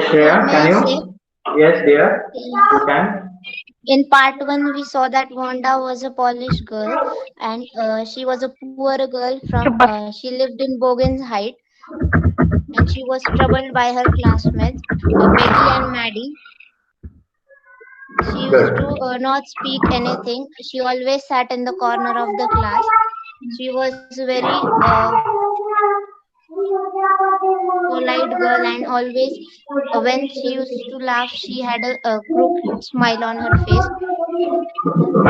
Yes, Shreya, May can I say? you? Yes, dear, Yeah. you can. In part one, we saw that Wanda was a Polish girl, and she was a poor girl from. She lived in Bogan's Height, and she was troubled by her classmates, Peggy and Maddie. She used to Good. not speak anything. She always sat in the corner of the class. She was very polite girl, and always when she used to laugh, she had a crooked smile on her face.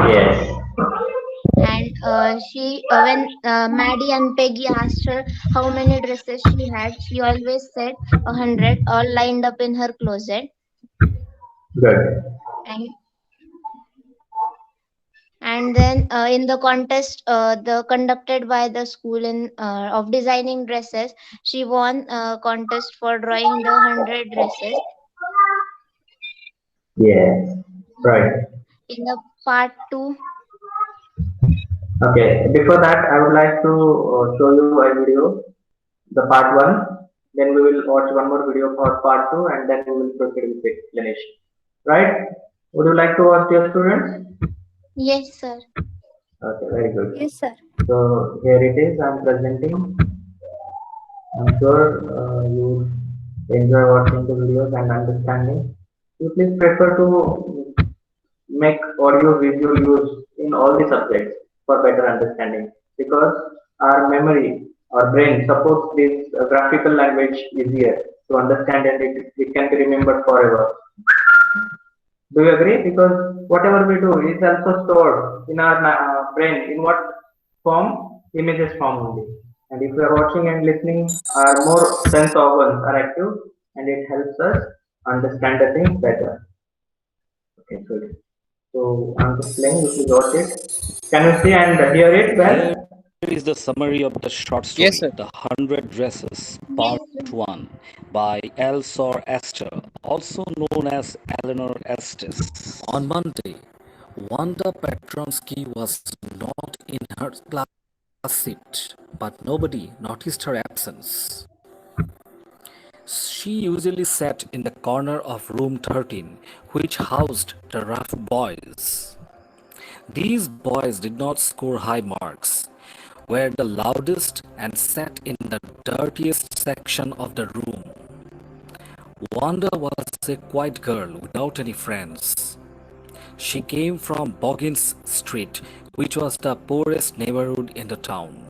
Yes. And she when Maddie and Peggy asked her how many dresses she had, she always said 100, all lined up in her closet. Good. and and then in the contest the conducted by the school in of designing dresses, she won a contest for drawing the 100 dresses. Yes. Right. In the part 2. Okay. Before that, I would like to show you a video, the part one. Then we will watch one more video for part two, and then we will proceed with the explanation. Right? Would you like to watch, dear students? Yes, sir. Okay. Very good. Yes, sir. So here it is. I'm presenting. I'm sure you enjoy watching the videos and understanding. You please prefer to make audio visual use in all the subjects for better understanding, because our memory, our brain supports this graphical language easier to understand, and it can be remembered forever. Do you agree? Because whatever we do is also stored in our brain in what form? Images form only. And if we are watching and listening, our more sense organs are active, and it helps us understand the things better. Okay, good. So I'm just playing. You please watch it. Can you see and hear it Here well? is the summary of the short Yes, story, sir. The 100 Dresses, Yes, Part 1, by Elsor Esther, also known as Eleanor Estes. On Monday, Wanda Petronsky was not in her class seat, but nobody noticed her absence. She usually sat in the corner of room 13, which housed the rough boys. These boys did not score high marks, were the loudest, and sat in the dirtiest section of the room. Wanda was a quiet girl without any friends. She came from Boggins Street, which was the poorest neighborhood in the town.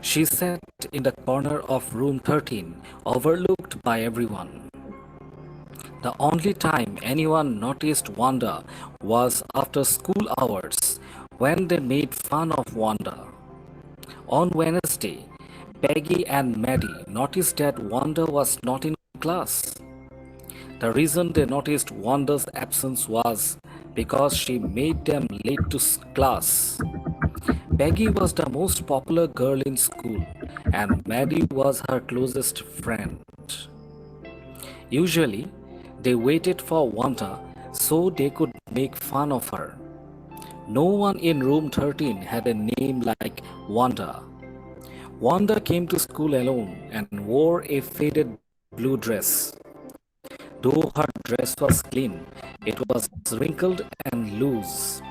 She sat in the corner of room 13, overlooked by everyone. The only time anyone noticed Wanda was after school hours, when they made fun of Wanda. On Wednesday, Peggy and Maddie noticed that Wanda was not in class. The reason they noticed Wanda's absence was because she made them late to class. Peggy was the most popular girl in school, and Maddie was her closest friend. Usually, they waited for Wanda so they could make fun of her. No one in room 13 had a name like Wanda. Wanda came to school alone and wore a faded blue dress. Though her dress was clean, it was wrinkled and loose.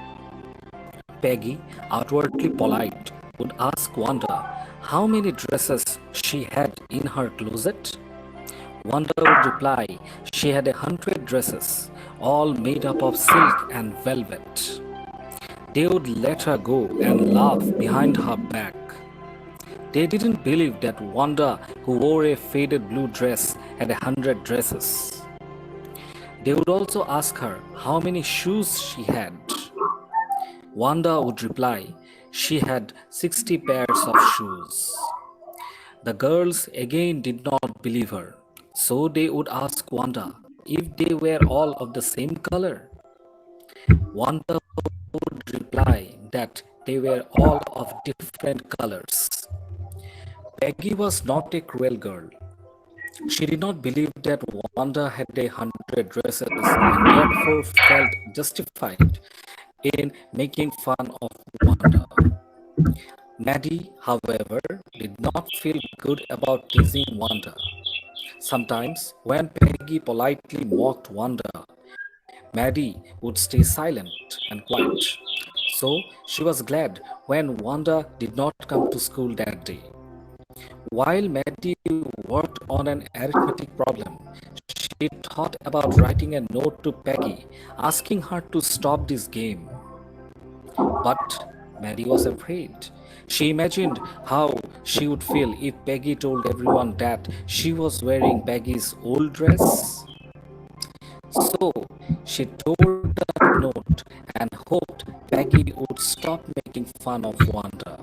Peggy, outwardly polite, would ask Wanda how many dresses she had in her closet. Wanda would reply she had 100 dresses, all made up of silk and velvet. They would let her go and laugh behind her back. They didn't believe that Wanda, who wore a faded blue dress, had 100 dresses. They would also ask her how many shoes she had. Wanda would reply she had 60 pairs of shoes. The girls again did not believe her, so they would ask Wanda if they were all of the same color. Wanda would reply that they were all of different colors. Peggy was not a cruel girl. She did not believe that Wanda had 100 dresses and therefore felt justified in making fun of Wanda. Maddie, however, did not feel good about teasing Wanda. Sometimes, when Peggy politely mocked Wanda, Maddie would stay silent and quiet. So she was glad when Wanda did not come to school that day. While Maddie worked on an arithmetic problem, she thought about writing a note to Peggy asking her to stop this game. But Maddie was afraid. She imagined how she would feel if Peggy told everyone that she was wearing Peggy's old dress. So she tore the note and hoped Peggy would stop making fun of Wanda.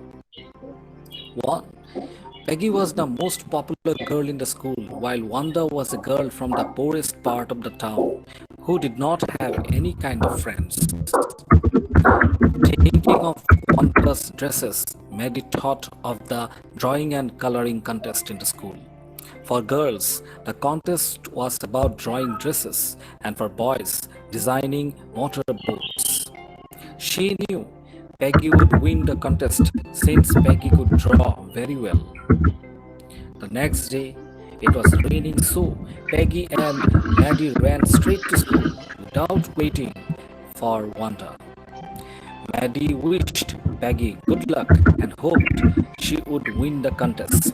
One, Peggy was the most popular girl in the school, while Wanda was a girl from the poorest part of the town who did not have any kind of friends. Thinking of Wanda's dresses made it thought of the drawing and coloring contest in the school. For girls, the contest was about drawing dresses, and for boys, designing motor boats. She knew Peggy would win the contest since Peggy could draw very well. The next day, it was raining, so Peggy and Maddie ran straight to school without waiting for Wanda. Maddie wished Peggy good luck and hoped she would win the contest.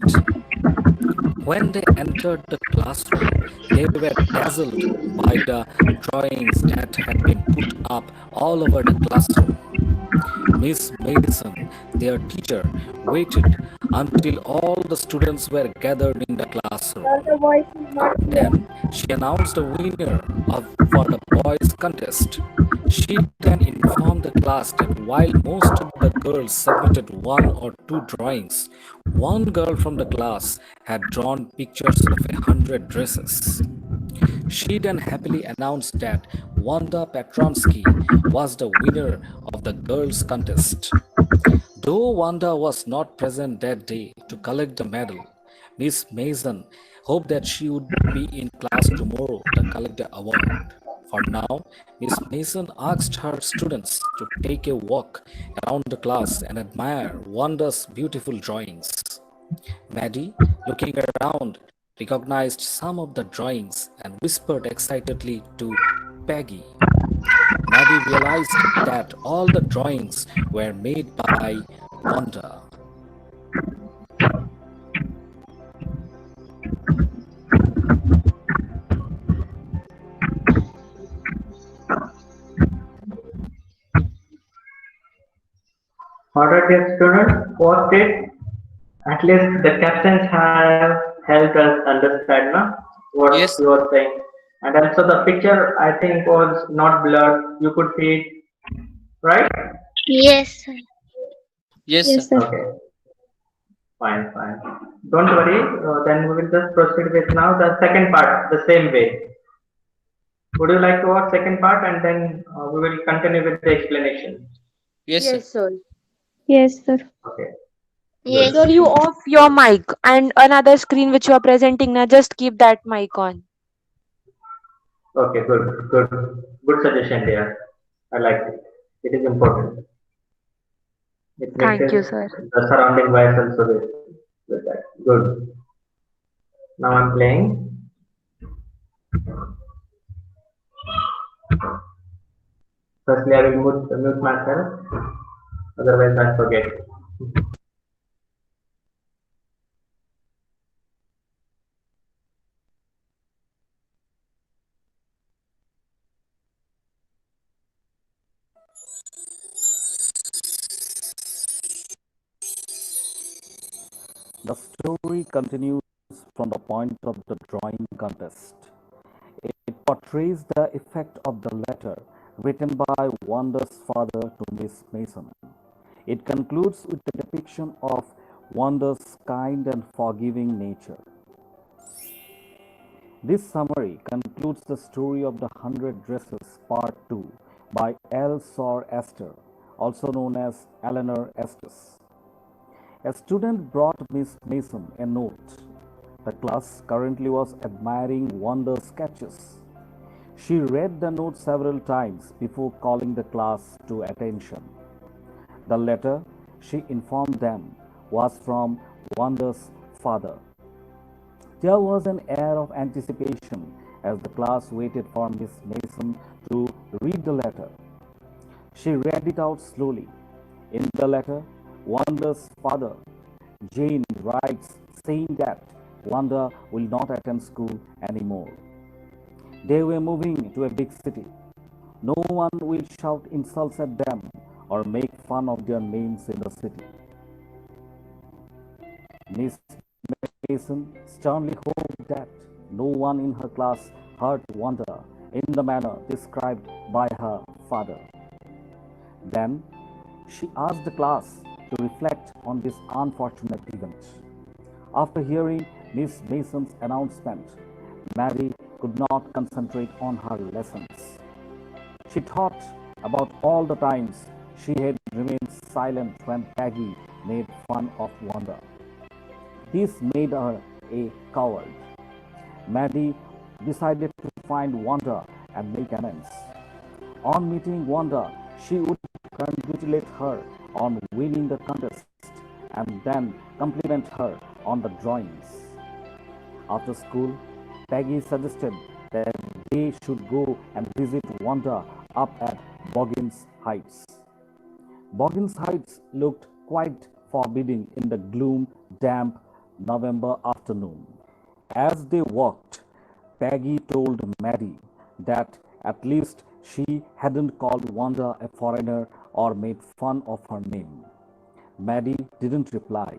When they entered the classroom, they were dazzled by the drawings that had been put up all over the classroom. Miss Mason, their teacher, waited until all the students were gathered in the classroom. Then she announced the for the boys' contest. She then informed the class that while most of the girls submitted one or two drawings, one girl from the class had drawn pictures of 100 dresses. She then happily announced that Wanda Petronsky was the winner of the girls' contest. Though Wanda was not present that day to collect the medal, Miss Mason hoped that she would be in class tomorrow to collect the award. For now, Miss Mason asked her students to take a walk around the class and admire Wanda's beautiful drawings. Maddie, looking around, recognized some of the drawings and whispered excitedly to Peggy. Maddie realized that all the drawings were made by Wanda. Alright, dear students, post it. At least the captions have helped us understand what Yes, you are saying. And also the picture I think was not blurred. You could see it, right? Yes, sir. yes, Yes, sir. sir. Okay, fine, fine. Don't worry. Then we will just proceed with now the second part the same way. Would you like to watch second part and then we will continue with the explanation? Yes, sir. Yes, sir. Yes, sir. Okay. Yes, Sir, you off your mic and another screen which you are presenting now, just keep that mic on. Okay, good suggestion there. I like it. It is important. It Thank you, mixes sir. the surrounding voice also with that. Good. Now I'm playing. Firstly, I will mute myself. Otherwise, I forget. The story continues from the point of the drawing contest. It portrays the effect of the letter written by Wanda's father to Miss Mason. It concludes with the depiction of Wanda's kind and forgiving nature. This summary concludes the story of the 100 Dresses Part 2 by L. Sor Esther, also known as Eleanor Estes. A student brought Miss Mason a note. The class currently was admiring Wanda's sketches. She read the note several times before calling the class to attention. The letter, she informed them, was from Wanda's father. There was an air of anticipation as the class waited for Miss Mason to read the letter. She read it out slowly. In the letter, Wanda's father, Jane, writes saying that Wanda will not attend school anymore. They were moving to a big city. No one will shout insults at them or make fun of their names in the city. Miss Mason sternly hoped that no one in her class hurt Wanda in the manner described by her father. Then she asked the class to reflect on this unfortunate event. After hearing Miss Mason's announcement, Mary could not concentrate on her lessons. She thought about all the times she had remained silent when Peggy made fun of Wanda. This made her a coward. Maddie decided to find Wanda and make amends. On meeting Wanda, she would congratulate her on winning the contest and then compliment her on the drawings. After school, Peggy suggested that they should go and visit Wanda up at Boggins Heights. Boggins Heights looked quite forbidding in the gloom, damp November afternoon. As they walked, Peggy told Maddie that at least she hadn't called Wanda a foreigner or made fun of her name. Maddie didn't reply.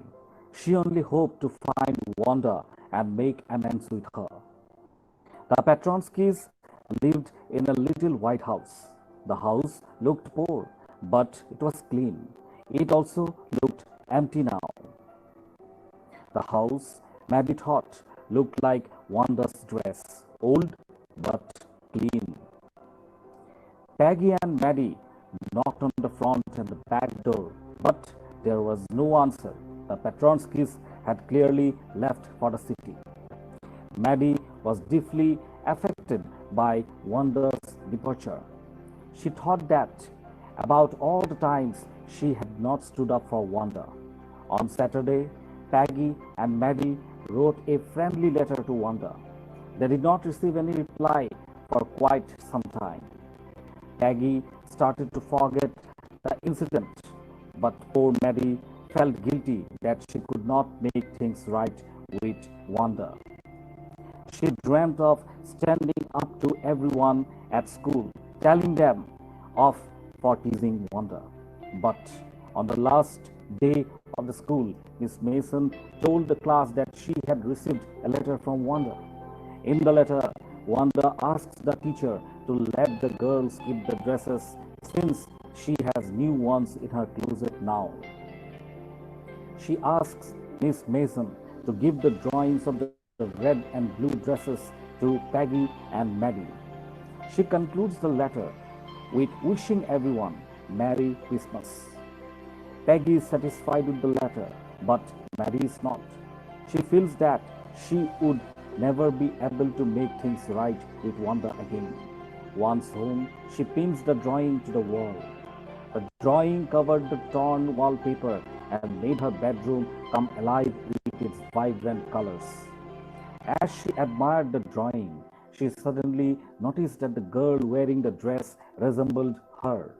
She only hoped to find Wanda and make amends with her. The Petronskis lived in a little white house. The house looked poor, but it was clean. It also looked empty now. The house, Maddie thought, looked like Wanda's dress, old but clean. Peggy and Maddie knocked on the front and the back door, but there was no answer. The Petronskis had clearly left for the city. Maddie was deeply affected by Wanda's departure. She thought that about all the times she had not stood up for Wanda. On Saturday, Peggy and Maddie wrote a friendly letter to Wanda. They did not receive any reply for quite some time. Peggy started to forget the incident, but poor Maddie felt guilty that she could not make things right with Wanda. She dreamt of standing up to everyone at school, telling them off for teasing Wanda. But on the last day of the school, Miss Mason told the class that she had received a letter from Wanda. In the letter, Wanda asks the teacher to let the girls keep the dresses since she has new ones in her closet now. She asks Miss Mason to give the drawings of the red and blue dresses to Peggy and Maddie. She concludes the letter with wishing everyone Merry Christmas. Peggy is satisfied with the letter, but Maddie is not. She feels that she would never be able to make things right with Wanda again. Once home, she pins the drawing to the wall. The drawing covered the torn wallpaper and made her bedroom come alive with its vibrant colors. As she admired the drawing, she suddenly noticed that the girl wearing the dress resembled her.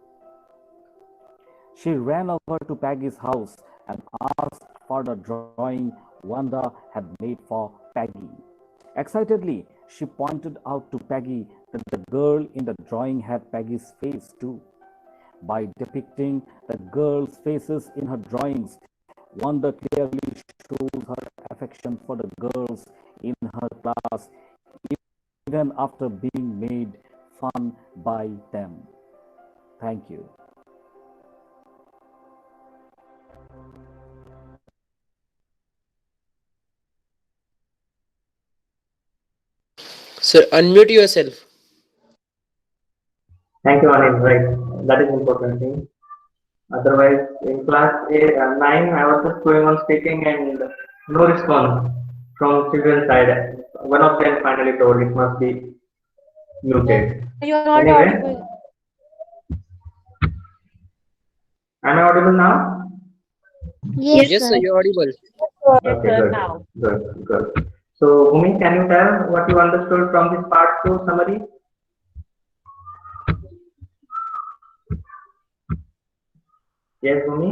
She ran over to Peggy's house and asked for the drawing Wanda had made for Peggy. Excitedly, she pointed out to Peggy that the girl in the drawing had Peggy's face too. By depicting the girls' faces in her drawings, Wanda clearly shows her affection for the girls in her class, even after being made fun by them. Thank you. Sir, unmute yourself. Thank you, Anil. Right, that is important thing. Otherwise, in class 9, I was just going on speaking and no response from children's side. One of them finally told it must be muted. You are not Anyway, audible. am I audible now? Yes, Yes, sir, sir. you're audible. Okay, good, good, good. So, Bhumi, can you tell what you understood from this part 2 summary? Yes, Bhumi?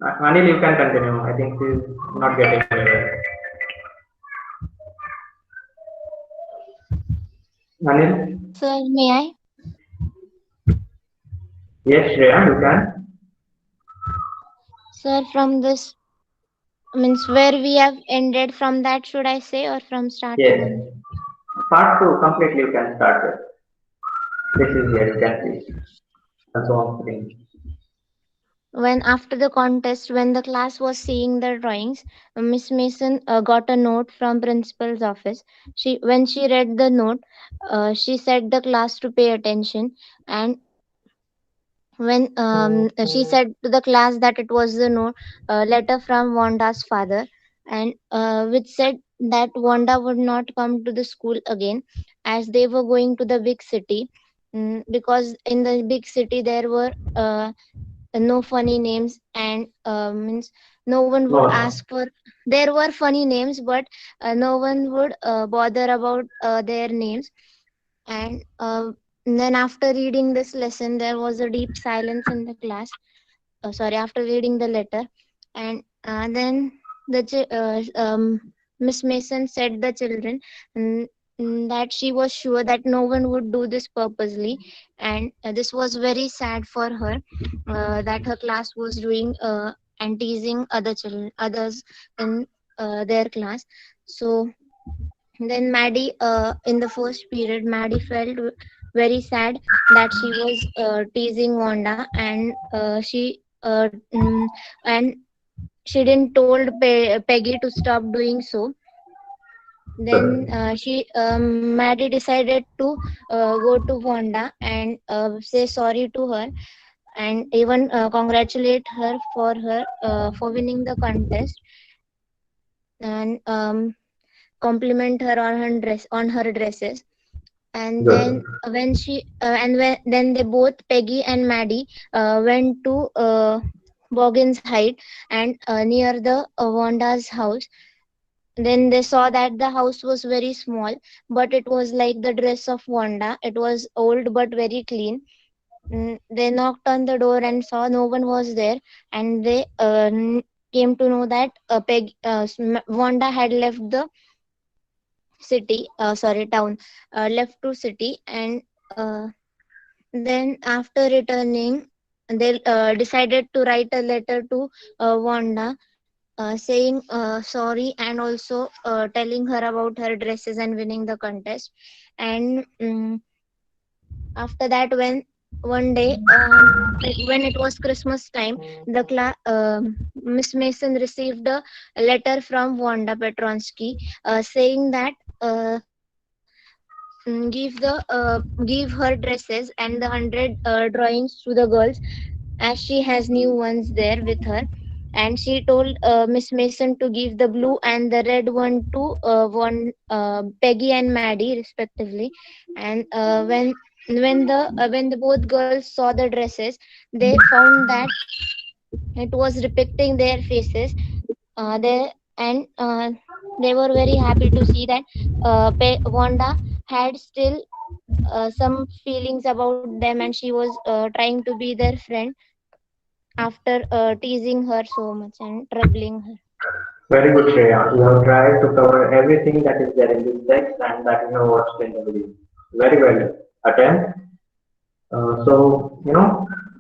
Anil, you can continue. I think he's not getting anywhere. Anil? Sir, may I? Yes, Shreya, you can. Sir, from this means where we have ended from that, should I say, or from starting Yes. only? Part 2, completely you can start with. This is here, you can see. And so on screen. When after the contest, when the class was seeing the drawings, Miss Mason got a note from principal's office. When she read the note, she said the class to pay attention, and when she said to the class that it was the letter from Wanda's father, and which said that Wanda would not come to the school again as they were going to the big city. Because in the big city there were no funny names, and means no one would No. ask for. There were funny names, but no one would bother about their names. And then after reading this lesson, there was a deep silence in the class. Sorry, after reading the letter, and then Miss Mason said the children, mm, that she was sure that no one would do this purposely, and this was very sad for her, that her class was doing and teasing others in their class. So then Maddie, in the first period, Maddie felt very sad that she was teasing Wanda, and and she didn't told Peggy to stop doing so. Then Maddie decided to go to Wanda and say sorry to her, and even congratulate her for winning the contest, and compliment her on her dresses. And then Good. when she and when then they both, Peggy and Maddie, went to Boggin's Height, and near the Wanda's house. Then they saw that the house was very small, but it was like the dress of Wanda. It was old but very clean. They knocked on the door and saw no one was there, and they came to know that Wanda had left the town, left to city. And then after returning, they decided to write a letter to Wanda, saying sorry, and also telling her about her dresses and winning the contest. And after that, when one day, when it was Christmas time, Miss Mason received a letter from Wanda Petronsky, saying that give her dresses and the 100 drawings to the girls, as she has new ones there with her. And she told Miss Mason to give the blue and the red one to Peggy and Maddie respectively. And when the both girls saw the dresses, they found that it was depicting their faces. They were very happy to see that Wanda had still some feelings about them, and she was trying to be their friend after teasing her so much and troubling her. Very good, Shreya. You have tried to cover everything that is there in this text and that you have watched in the video. Very well attempt.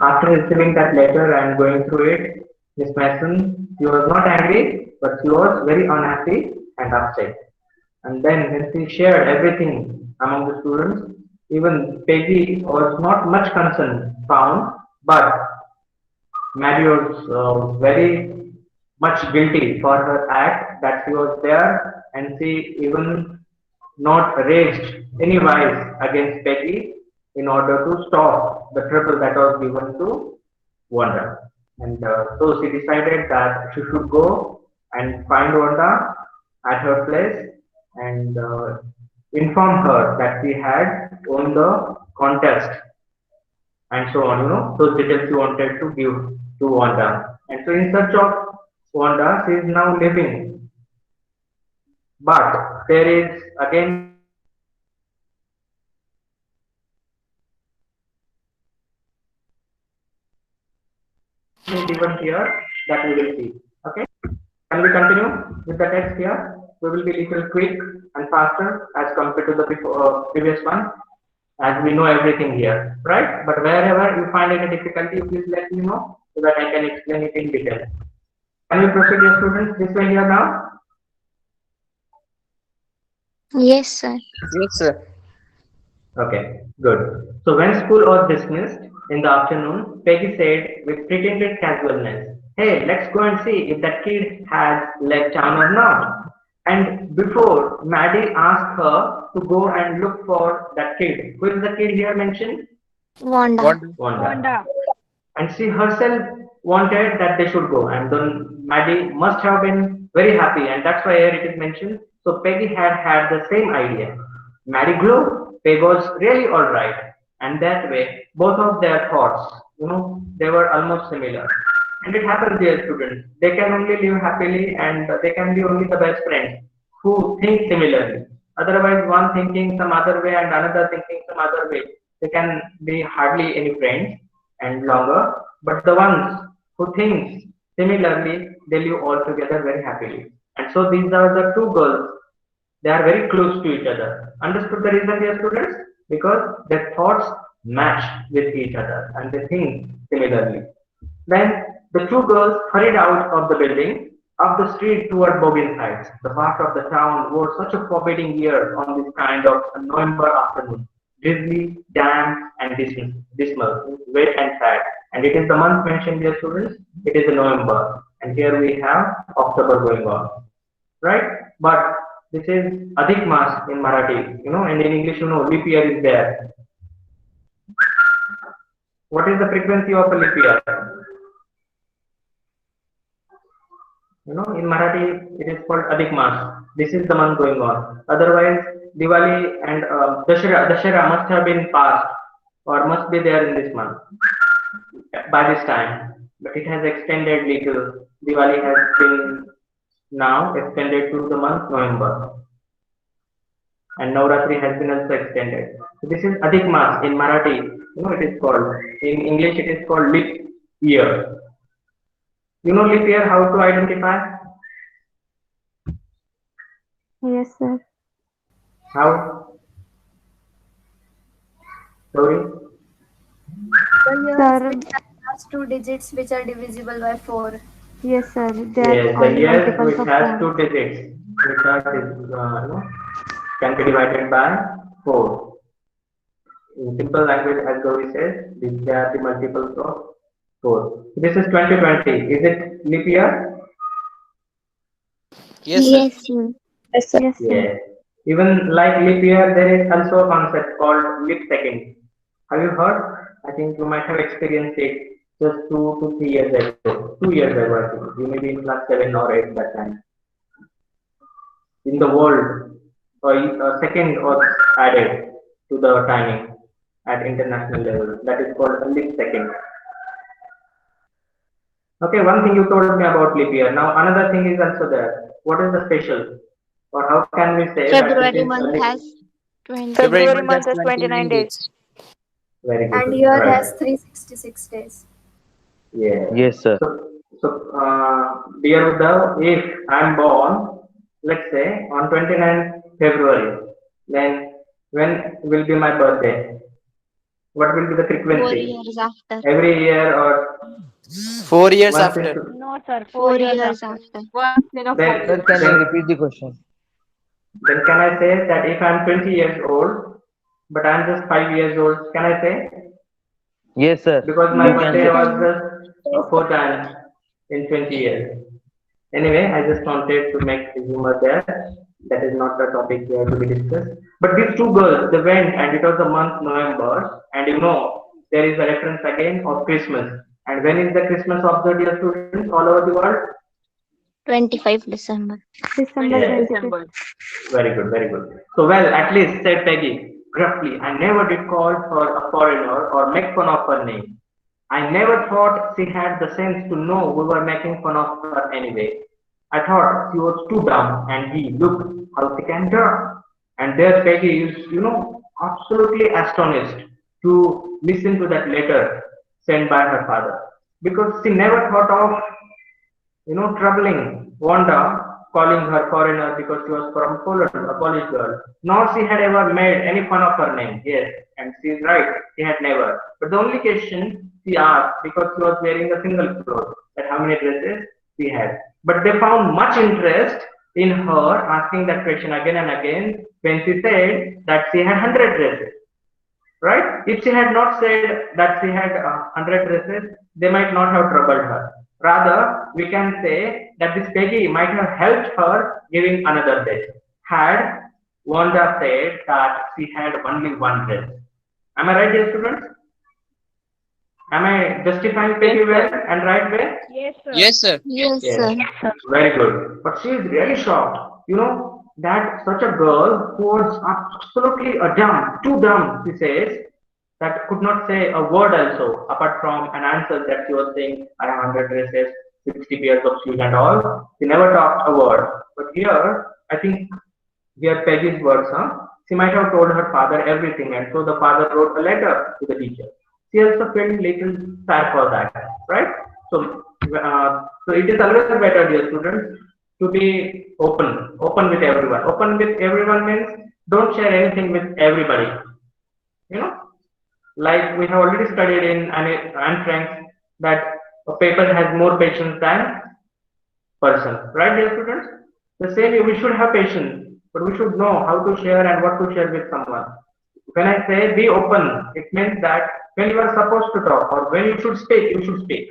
After receiving that letter and going through it, Miss Mason, she was not angry, but she was very unhappy and upset. And then when she shared everything among the students, even Peggy was not much concern found, but Maddie was very much guilty for her act that she was there, and she even not raised any voice against Peggy in order to stop the trouble that was given to Wanda. And so she decided that she should go and find Wanda at her place and inform her that she had won the contest and so on. Those details she wanted to give to Wanda. And so in search of Wanda, she is now living. But there is again even here that we will see. Okay. Can we continue with the text here? We will be little quick and faster as compared to the previous one, as we know everything here, right? But wherever you find any difficulty, please let me know so that I can explain it in detail. Can we proceed, your students, this way here now? Yes, sir. Yes, sir. Okay, good. So when school was dismissed in the afternoon, Peggy said with pretended casualness, "Hey, let's go and see if that kid has left town or not." And before Maddie asked her to go and look for that kid. Who is the kid here mentioned? Wanda. Wanda. And she herself wanted that they should go, and then Maddie must have been very happy, and that's why here it is mentioned. So Peggy had had the same idea. Maddie glowed. Peg was really all right, and that way both of their thoughts, they were almost similar. And it happens, dear students. They can only live happily, and they can be only the best friends who think similarly. Otherwise, one thinking some other way and another thinking some other way, they can be hardly any friends and longer. But the ones who think similarly, they live all together very happily. And so these are the two girls. They are very close to each other. Understood the reason, dear students? Because their thoughts match with each other and they think similarly. Then the two girls hurried out of the building, up the street toward Boggin Heights. The part of the town wore such a forbidding air on this kind of a November afternoon. Drizzly, damp, and dismal, wet and sad. And it is the month mentioned, dear students. It is November. And here we have October going on. Right? But this is Adhik Mas in Marathi, and in English, leap year is there. What is the frequency of a leap year? In Marathi, it is called Adhik Mas. This is the month going on. Otherwise, Diwali and Dashera must have been passed or must be there in this month by this time. But it has extended little. Diwali has been now extended to the month November. And Navratri has been also extended. So this is Adhik Mas in Marathi. It is called. In English, it is called leap year. Leap year, how to identify? Yes, sir. How? Sorry? The years Sir. which have last two digits which are divisible by 4. Yes, sir. They are Yes, the all years multiples which of has 4. two digits, which are can be divided by 4. In simple language, as Gauri says, they are the multiples of 4. This is 2020. Is it leap year? Yes, sir. Yes, sir. Yes, sir. Yes. Even like leap year, there is also a concept called leap second. Have you heard? I think you might have experienced it just 2 to 3 years ago. 2 years ago, I think. You may be in class 7 or 8 that time. In the world, a second was added to the timing at international level. That is called a leap second. Okay, one thing you told me about leap year. Now another thing is also there. What is the special? Or how can we say that February this is month a has 20. February month has has 29 days. very good. And year Right. has 366 days. Yeah. Yes, sir. So, dear Uddhav, if I'm born, let's say on 29th February, then when will be my birthday? What will be the 4 frequency? years after. Every year or 4 years once after. in No, sir. 4 years after. Once in a 4 then, Sir, years. can you then, repeat the question? then can I say that if I'm 20 years old, but I'm just 5 years old, can I say? Yes, sir. Because my You can birthday say. was just 4 times in 20 years. Anyway, I just wanted to make the humor there. That is not the topic here to be discussed. But these two girls, they went and it was the month November. And there is a reference again of Christmas. And when is the Christmas observed, dear students, all over the world? 25 December. December Yes. 25th. Very good, very good. So, well, at least, said Peggy, gruffly, I never did call for a foreigner or make fun of her name. I never thought she had the sense to know we were making fun of her anyway. I thought she was too dumb, and he looked how she can talk. And there Peggy is, absolutely astonished to listen to that letter sent by her father because she never thought of troubling Wanda, calling her foreigner because she was from Poland, a Polish girl. Nor she had ever made any fun of her name. Yes, and she is right, she had never. But the only question she asked, because she was wearing a single cloth, that how many dresses she had. But they found much interest in her asking that question again and again when she said that she had 100 dresses. Right? If she had not said that she had 100 dresses, they might not have troubled her. Rather, we can say that this Peggy might have helped her giving another dress. Had Wanda said that she had only one dress. Am I right, dear students? Am I justifying Peggy well and right way? Yes, sir. Yes, sir. Yes, Yes. sir. Very good. But she is really shocked. That such a girl who was absolutely too dumb, she says, that could not say a word also, apart from an answer that she was saying, I have 100 dresses, 60 pairs of shoes and all. She never talked a word. But here, I think, here Peggy's words, she might have told her father everything, and so the father wrote a letter to the teacher. She also felt little sad for that, right? So it is always better, dear students, to be open with everyone. Open with everyone means don't share anything with everybody. Like we have already studied in Anne Frank that a paper has more patience than person, right, dear students? The same way we should have patience, but we should know how to share and what to share with someone. When I say be open, it means that when you are supposed to talk or when you should speak, you should speak.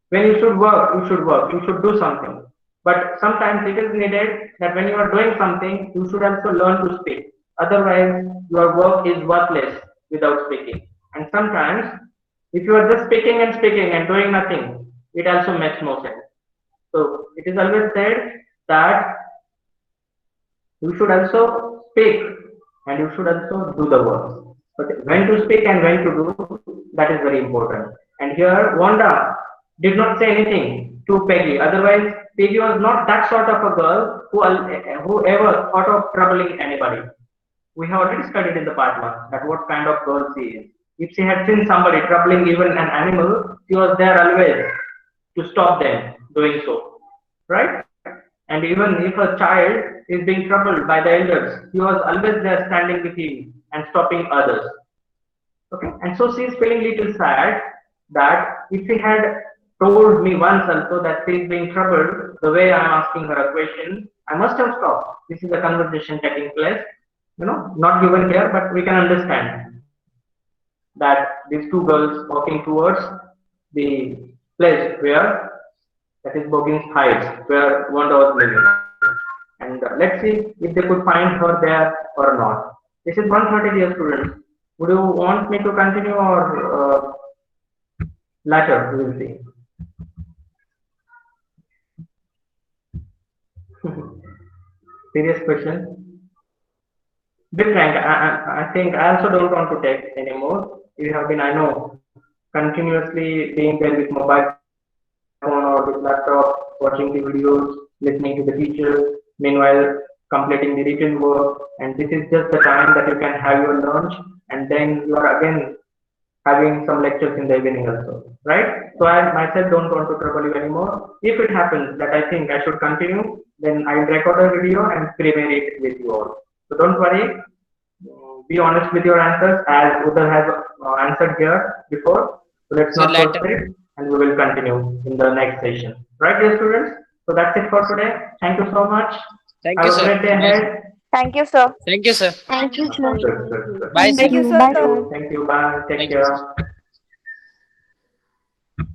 When you should work, you should work. You should do something. But sometimes it is needed that when you are doing something, you should also learn to speak. Otherwise, your work is worthless without speaking. And sometimes, if you are just speaking and doing nothing, it also makes no sense. So it is always said that you should also speak and you should also do the work. But when to speak and when to do, that is very important. And here, Wanda did not say anything to Peggy. Otherwise, Peggy was not that sort of a girl who ever thought of troubling anybody. We have already studied in the part 1 that what kind of girl she is. If she had seen somebody troubling even an animal, she was there always to stop them doing so. Right? And even if a child is being troubled by the elders, he was always there standing with him and stopping others. Okay? And so she is feeling little sad that if she had told me once also that she is being troubled, the way I am asking her a question, I must have stopped. This is a conversation taking place, not given here, but we can understand that these two girls walking towards the place where, that is Boggins Heights, where Wanda was living. And let's see if they could find her there or not. This is 1:30, dear students. Would you want me to continue or later? We will see. Serious question. Be frank, I think I also don't want to text anymore. You have been, I know, continuously being there with mobile phone or with laptop, watching the videos, listening to the teacher, meanwhile completing the written work, and this is just the time that you can have your lunch, and then you are again having some lectures in the evening also, right? So I myself don't want to trouble you anymore. If it happens that I think I should continue, then I'll record a video and premiere it with you all. So don't worry, be honest with your answers as Udar has answered here before. So let's not proceed and we will continue in the next session. Right, dear students? So that's it for today. Thank you so much. Thank Have you, a sir. great day ahead. Thank you, sir. Thank you, sir. Thank you, sir. Good. Bye, sir. Thank you, sir. Thank you. Bye. Take care.